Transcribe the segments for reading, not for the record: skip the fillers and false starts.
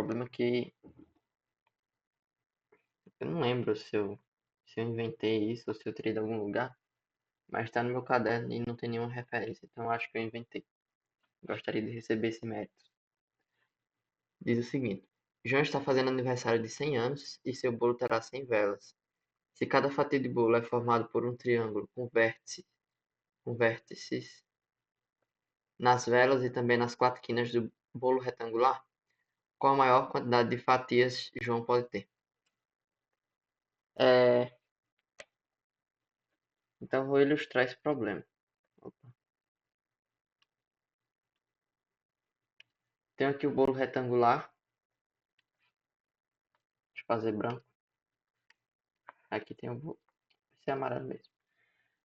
problema que eu não lembro se eu inventei isso ou se eu tirei de algum lugar, mas está no meu caderno e não tem nenhuma referência, então eu acho que eu inventei. Gostaria de receber esse mérito. Diz o seguinte: João está fazendo aniversário de 100 anos e seu bolo terá 100 velas. Se cada fatia de bolo é formado por um triângulo com vértices nas velas e também nas quatro quinas do bolo retangular, qual a maior quantidade de fatias João pode ter? É, então vou ilustrar esse problema. Opa. Tenho aqui o bolo retangular. Deixa eu fazer branco. Aqui tem o bolo. Esse é amarelo mesmo.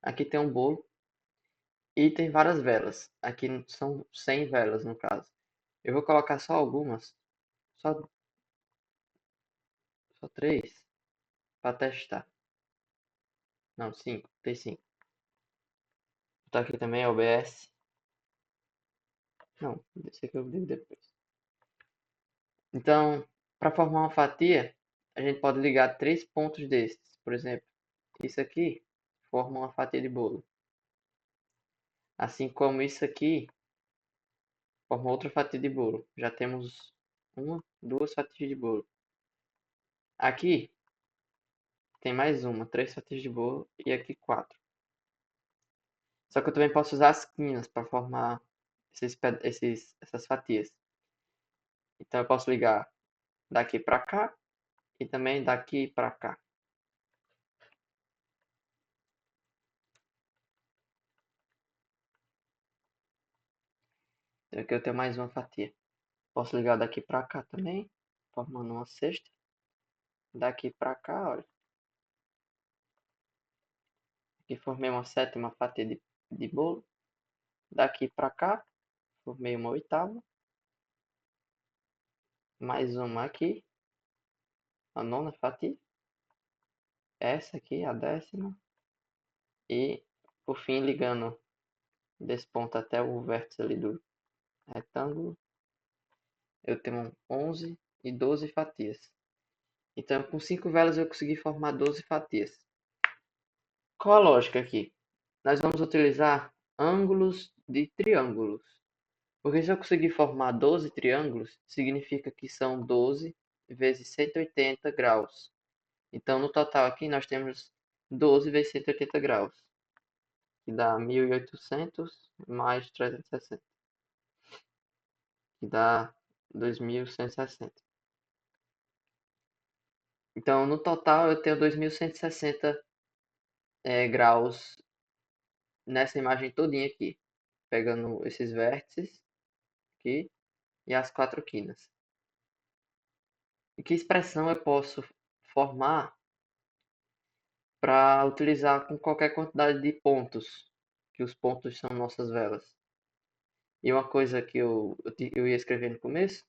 Aqui tem um bolo e tem várias velas. Aqui são 100 velas no caso. Eu vou colocar só algumas, só, só três, para testar. Não, cinco, tem cinco. Vou botar aqui também OBS. Não, esse aqui eu digo depois. Então, para formar uma fatia, a gente pode ligar três pontos desses. Por exemplo, isso aqui forma uma fatia de bolo. Assim como isso aqui forma outra fatia de bolo. Já temos uma, duas fatias de bolo. Aqui tem mais uma, três fatias de bolo e aqui quatro. Só que eu também posso usar as quinas para formar essas fatias. Então eu posso ligar daqui para cá e também daqui para cá. Então aqui eu tenho mais uma fatia. Posso ligar daqui para cá também, formando uma cesta. Daqui para cá, olha. Aqui formei uma sétima fatia de bolo. Daqui para cá, formei uma oitava. Mais uma aqui, a nona fatia. Essa aqui, a décima. E, por fim, ligando desse ponto até o vértice ali do retângulo, eu tenho 11 e 12 fatias. Então, com 5 velas eu consegui formar 12 fatias. Qual a lógica aqui? Nós vamos utilizar ângulos de triângulos. Porque se eu conseguir formar 12 triângulos, significa que são 12 vezes 180 graus. Então, no total aqui, nós temos 12 vezes 180 graus, que dá 1800 mais 360, que dá 2160. Então, no total, eu tenho 2160 graus nessa imagem todinha aqui, pegando esses vértices aqui e as quatro quinas. E que expressão eu posso formar para utilizar com qualquer quantidade de pontos, que os pontos são nossas velas? E uma coisa que eu ia escrever no começo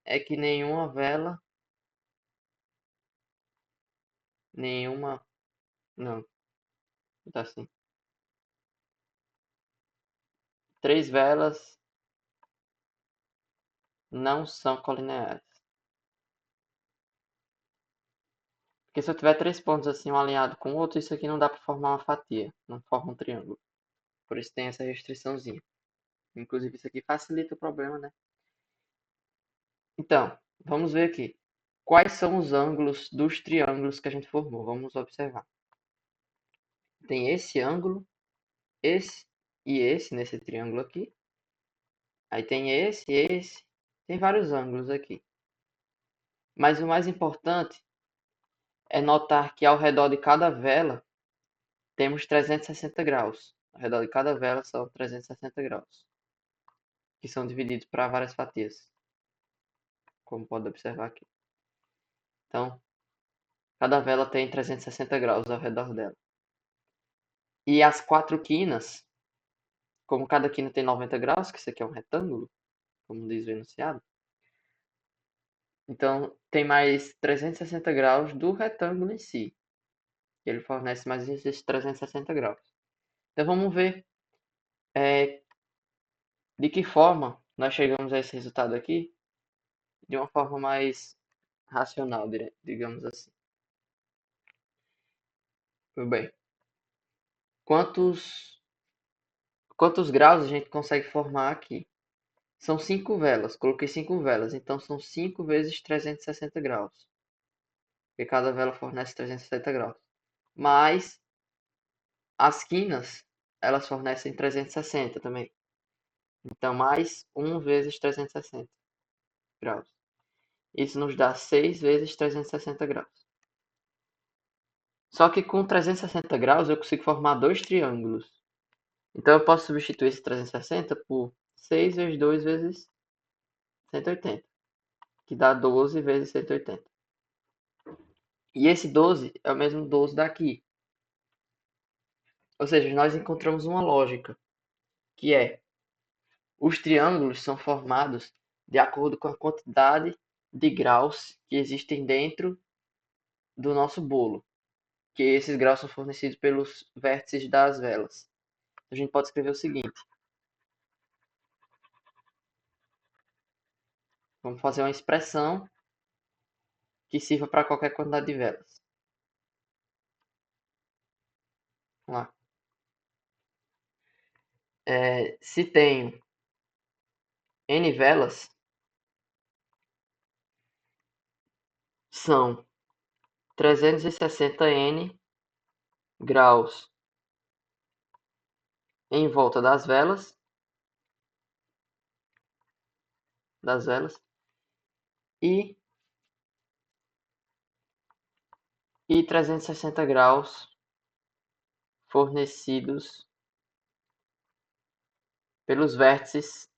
é que nenhuma, não, tá assim, três velas não são colineares. Porque se eu tiver três pontos assim, um alinhado com o outro, isso aqui não dá para formar uma fatia, não forma um triângulo. Por isso tem essa restriçãozinha. Inclusive isso aqui facilita o problema, né? Então, vamos ver aqui. Quais são os ângulos dos triângulos que a gente formou? Vamos observar. Tem esse ângulo, esse e esse nesse triângulo aqui. Aí tem esse. Tem vários ângulos aqui. Mas o mais importante é notar que ao redor de cada vela temos 360 graus. Ao redor de cada vela são 360 graus, que são divididos para várias fatias, como pode observar aqui. Então, cada vela tem 360 graus ao redor dela. E as quatro quinas, como cada quina tem 90 graus, que isso aqui é um retângulo, como diz o enunciado, então tem mais 360 graus do retângulo em si. Ele fornece mais esses 360 graus. Então vamos ver de que forma nós chegamos a esse resultado aqui de uma forma mais racional, digamos assim. Muito bem. Quantos graus a gente consegue formar aqui? São 5 velas. Coloquei 5 velas, então são 5 vezes 360 graus. Porque cada vela fornece 360 graus. Mas as quinas, elas fornecem 360 também. Então, mais 1 vezes 360 graus. Isso nos dá 6 vezes 360 graus. Só que com 360 graus eu consigo formar dois triângulos. Então eu posso substituir esse 360 por 6 vezes 2 vezes 180, que dá 12 vezes 180. E esse 12 é o mesmo 12 daqui. Ou seja, nós encontramos uma lógica, que é os triângulos são formados de acordo com a quantidade de graus que existem dentro do nosso bolo, que esses graus são fornecidos pelos vértices das velas. A gente pode escrever o seguinte: vamos fazer uma expressão que sirva para qualquer quantidade de velas. Vamos lá. Se tenho n velas, são 360n graus em volta das velas e 360 graus fornecidos pelos vértices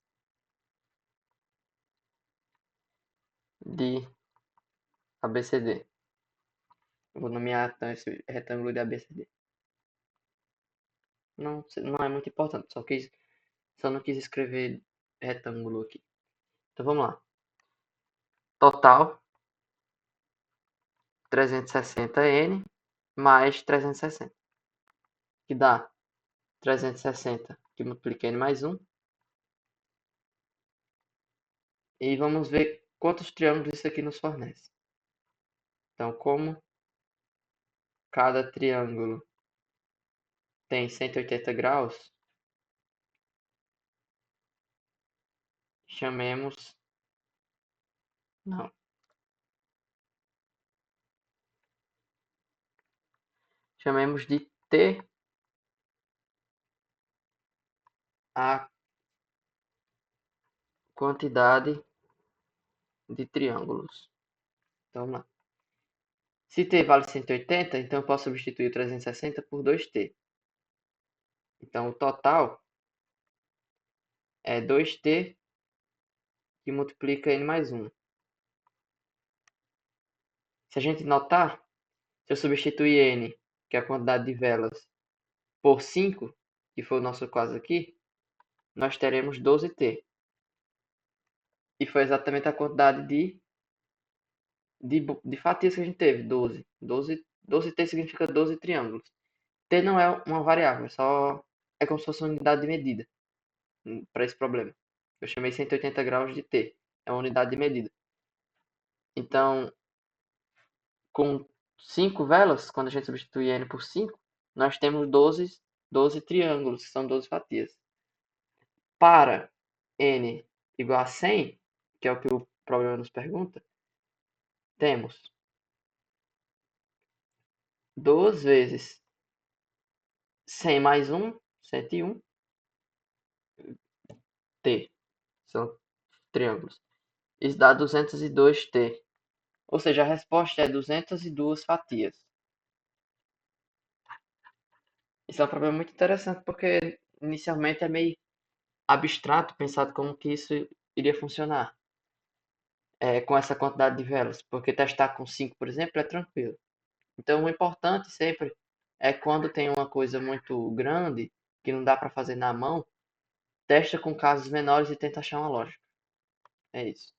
de ABCD. Eu vou nomear então esse retângulo de ABCD. Não é muito importante, só não quis escrever retângulo aqui. Então vamos lá. Total 360n mais 360, que dá 360 que multiplica n mais 1. E vamos ver quantos triângulos isso aqui nos fornece. Então, como cada triângulo tem 180 graus, chamemos... Não. Chamemos de T a quantidade de triângulos. Então, vamos lá. Se T vale 180, então eu posso substituir o 360 por 2T. Então, o total é 2T que multiplica n mais 1. Se a gente notar, se eu substituir n, que é a quantidade de velas, por 5, que foi o nosso caso aqui, nós teremos 12T. E foi exatamente a quantidade de fatias que a gente teve, 12. 12T significa 12 triângulos. T não é uma variável, é como se fosse uma unidade de medida para esse problema. Eu chamei 180 graus de T, é uma unidade de medida. Então, com 5 velas, quando a gente substitui n por 5, nós temos 12 triângulos, que são 12 fatias. Para n igual a 100, que é o que o problema nos pergunta, temos 2 vezes 100 mais 1, 101, T. São triângulos. Isso dá 202T. Ou seja, a resposta é 202 fatias. Isso é um problema muito interessante porque inicialmente é meio abstrato pensar como que isso iria funcionar com essa quantidade de velas, porque testar com 5, por exemplo, é tranquilo. Então, o importante sempre é quando tem uma coisa muito grande que não dá para fazer na mão, testa com casos menores e tenta achar uma lógica. É isso.